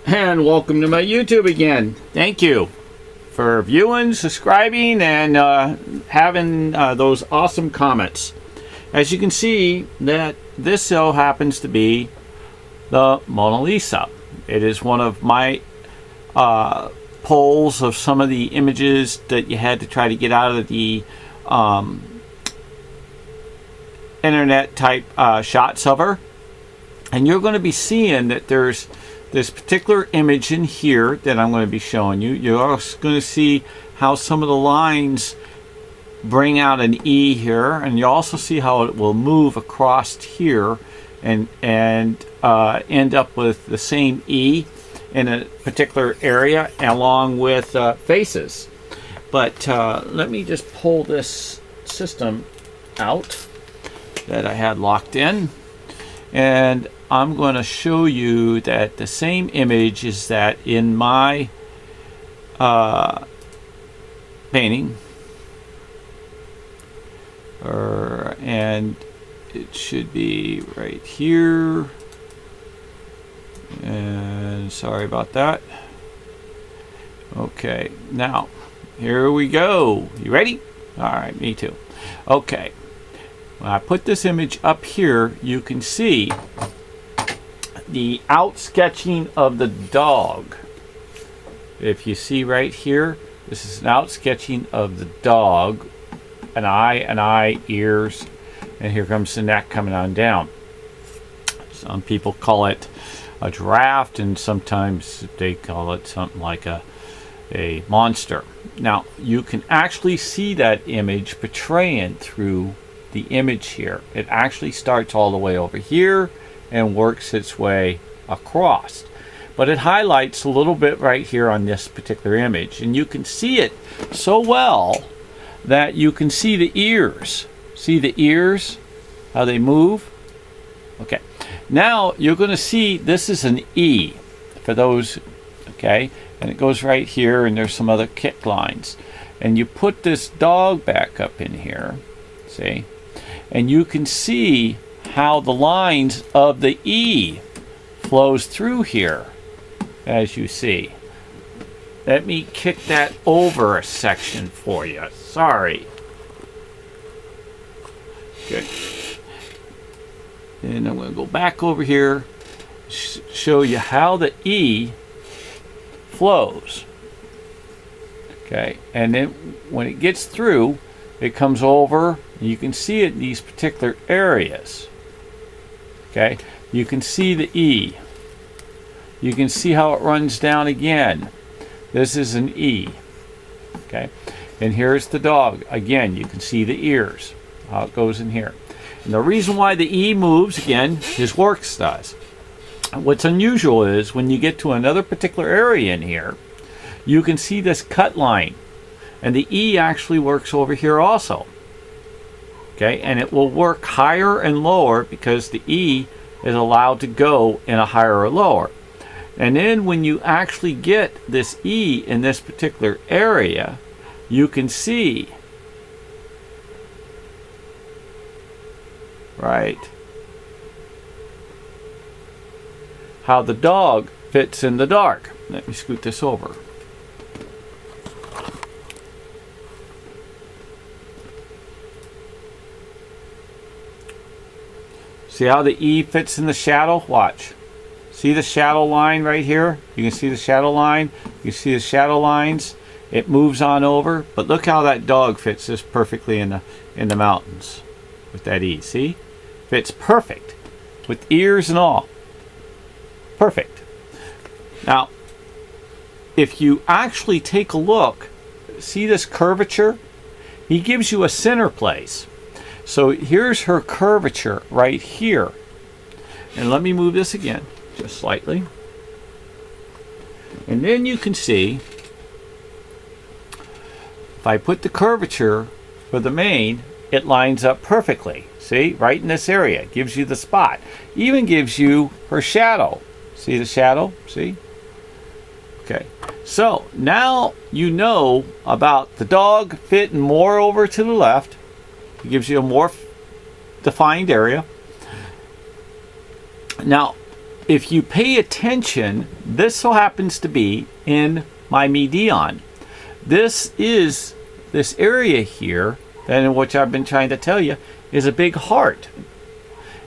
And welcome to my YouTube again. Thank you for viewing, subscribing, and having those awesome comments. As you can see, that this so happens to be the Mona Lisa. It is one of my polls of some of the images that you had to try to get out of the internet type shots of her. And you're going to be seeing that there's this particular image in here that I'm going to be showing you. You're also going to see how some of the lines bring out an E here, and you also see how it will move across here and end up with the same E in a particular area along with faces. But let me just pull this system out that I had locked in, and I'm going to show you that the same image is that in my painting, and it should be right here. And sorry about that. Okay, now here we go. You ready? All right, me too. Okay, when I put this image up here, you can see the out sketching of the dog. If you see right here, this is an out sketching of the dog, an eye, ears, and here comes the neck coming on down. Some people call it a giraffe, and sometimes they call it something like a monster. Now you can actually see that image portraying through the image here. It actually starts all the way over here and works its way across, but it highlights a little bit right here on this particular image, and you can see it so well that you can see the ears. See the ears, how they move? Okay, now you're going to see this is an E for those, okay, and it goes right here, and there's some other kick lines, and you put this dog back up in here, see, and you can see how the lines of the E flows through here, as you see. Let me kick that over a section for you. Sorry. Good. And I'm going to go back over here, show you how the E flows. Okay, and then when it gets through, it comes over. You can see it in these particular areas. Okay, you can see the E. You can see how it runs down again. This is an E. Okay, and here's the dog. Again, you can see the ears, how it goes in here. And the reason why the E moves, again, his works does. What's unusual is when you get to another particular area in here, you can see this cut line. And the E actually works over here also. Okay, and it will work higher and lower because the E is allowed to go in a higher or lower. And then when you actually get this E in this particular area, you can see, right, how the dog fits in the dark. Let me scoot this over. See how the E fits in the shadow? Watch. See the shadow line right here? You can see the shadow line. You see the shadow lines. It moves on over. But look how that dog fits this perfectly in the mountains with that E. See? Fits perfect with ears and all. Perfect. Now, if you actually take a look, see this curvature? He gives you a center place. So here's her curvature right here. And let me move this again, just slightly. And then you can see, if I put the curvature for the mane, it lines up perfectly. See, right in this area. It gives you the spot. Even gives you her shadow. See the shadow? See? Okay. So now you know about the dog fitting more over to the left. It gives you a more defined area. Now, if you pay attention, this so happens to be in my median. This area here, and which I've been trying to tell you, is a big heart.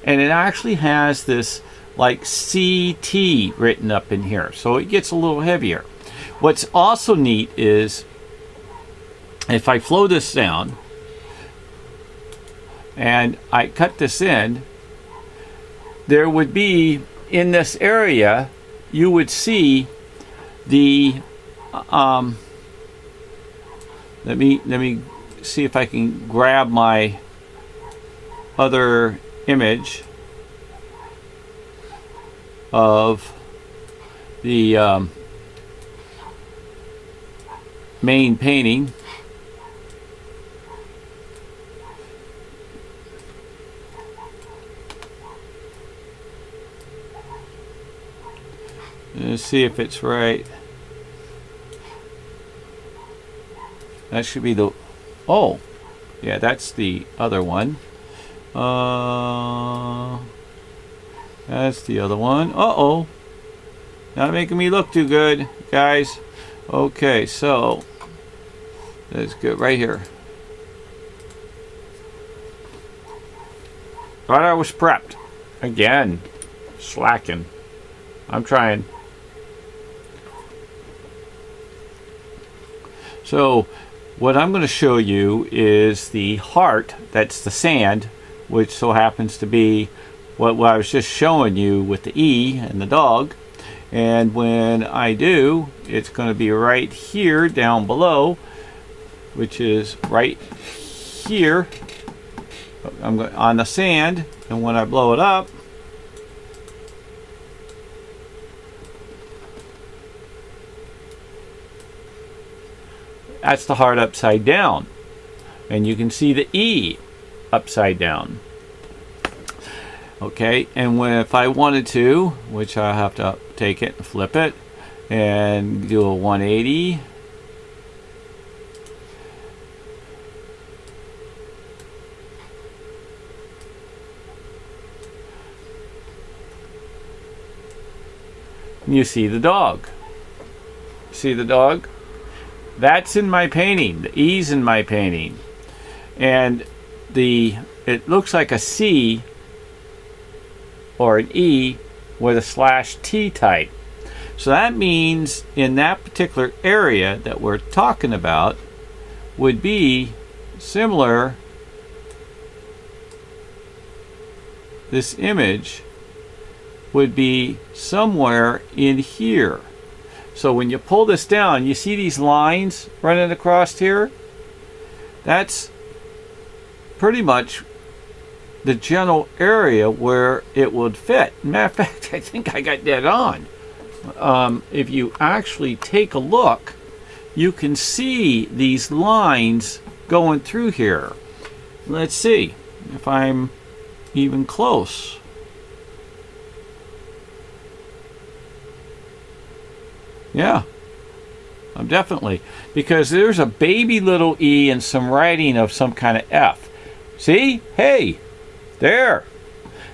And it actually has this like CT written up in here. So it gets a little heavier. What's also neat is if I flow this down and I cut this in, there would be in this area, you would see the let me see if I can grab my other image of the main painting. Let's see if it's right. That should be the... Oh, yeah, that's the other one. That's the other one. Uh-oh. Not making me look too good, guys. Okay, so let's get right here. Thought I was prepped. Again, slacking. I'm trying. So what I'm going to show you is the heart, that's the sand, which so happens to be what I was just showing you with the E and the dog. And when I do, it's going to be right here down below, which is right here. I'm going on the sand, and when I blow it up, that's the heart upside down. And you can see the E upside down. Okay, and if I wanted to, which I have to take it and flip it and do a 180. You see the dog. See the dog? That's in my painting. The E's in my painting. And it looks like a C or an E with a /T type. So that means in that particular area that we're talking about would be similar. This image would be somewhere in here. So when you pull this down, you see these lines running across here? That's pretty much the general area where it would fit. Matter of fact, I think I got dead on. If you actually take a look, you can see these lines going through here. Let's see if I'm even close. Yeah, I'm definitely, because there's a baby little E and some writing of some kind of F. See? Hey, there.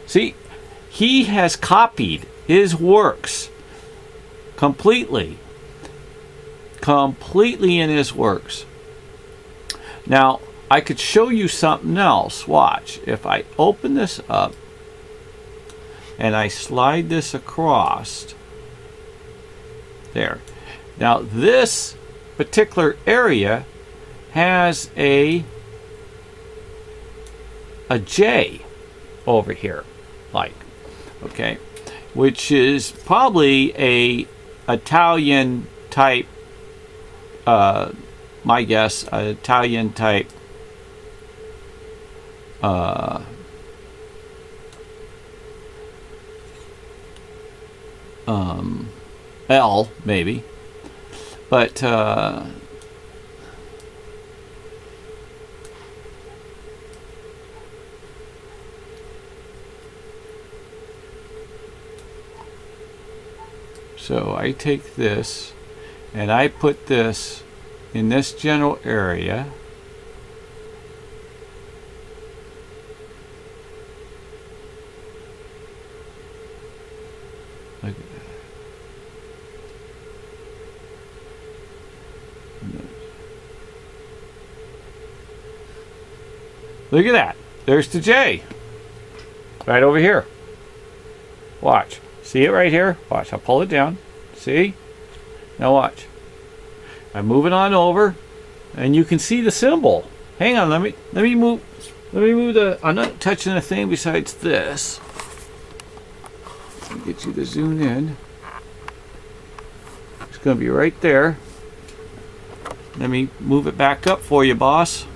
See, he has copied his works completely in his works. Now, I could show you something else. Watch. If I open this up and I slide this across, there. Now this particular area has a J over here, like, okay, which is probably a Italian type, my guess, Italian type L, maybe, but so I take this and I put this in this general area. Look at that. There's the J. Right over here. Watch. See it right here? Watch. I'll pull it down. See? Now watch. I move it on over, and you can see the symbol. Hang on. Let me move. Let me move the. I'm not touching a thing besides this. Let me get you to zoom in. It's going to be right there. Let me move it back up for you, boss.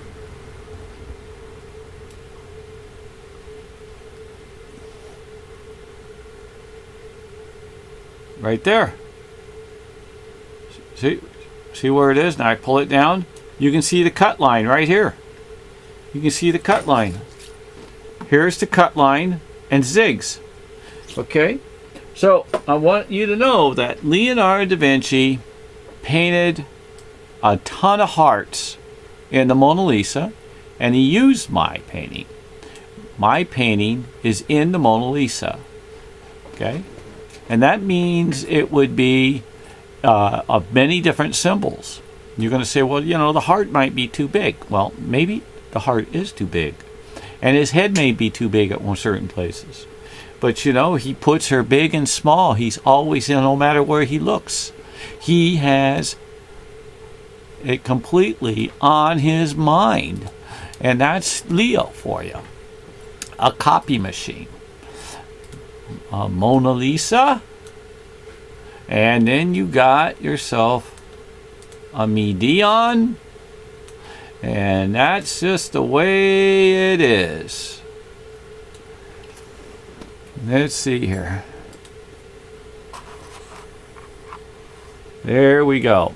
Right there. See where it is? Now I pull it down. You can see the cut line right here. You can see the cut line. Here's the cut line and zigs. Okay? So I want you to know that Leonardo da Vinci painted a ton of hearts in the Mona Lisa, and he used my painting. My painting is in the Mona Lisa. Okay? And that means it would be of many different symbols. You're going to say, well, you know, the heart might be too big. Well, maybe the heart is too big. And his head may be too big at certain places. But, you know, he puts her big and small. He's always, no matter where he looks, he has it completely on his mind. And that's Leo for you. A copy machine. A Mona Lisa. And then you got yourself a Midion. And that's just the way it is. Let's see here. There we go.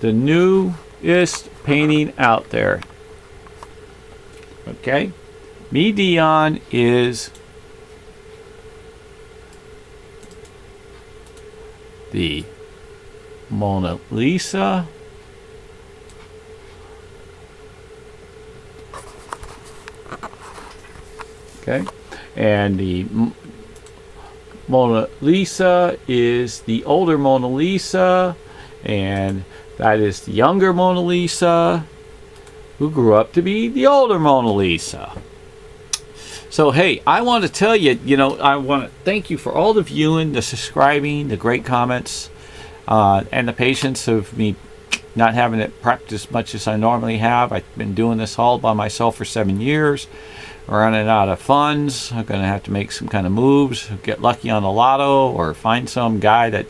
The newest painting out there. Okay? Midion is the Mona Lisa. Okay? And the Mona Lisa is the older Mona Lisa, and that is the younger Mona Lisa, who grew up to be the older Mona Lisa. So, hey, I want to tell you, I want to thank you for all the viewing, the subscribing, the great comments, and the patience of me not having it prepped as much as I normally have. I've been doing this all by myself for 7 years. Running out of funds. I'm going to have to make some kind of moves, get lucky on the lotto, or find some guy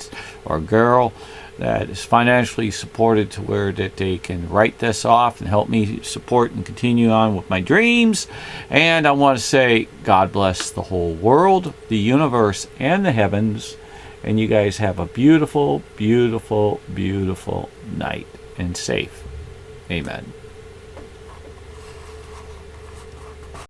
or girl that is financially supported to where that they can write this off and help me support and continue on with my dreams. And I want to say God bless the whole world, the universe, and the heavens. And you guys have a beautiful, beautiful, beautiful night, and safe. Amen.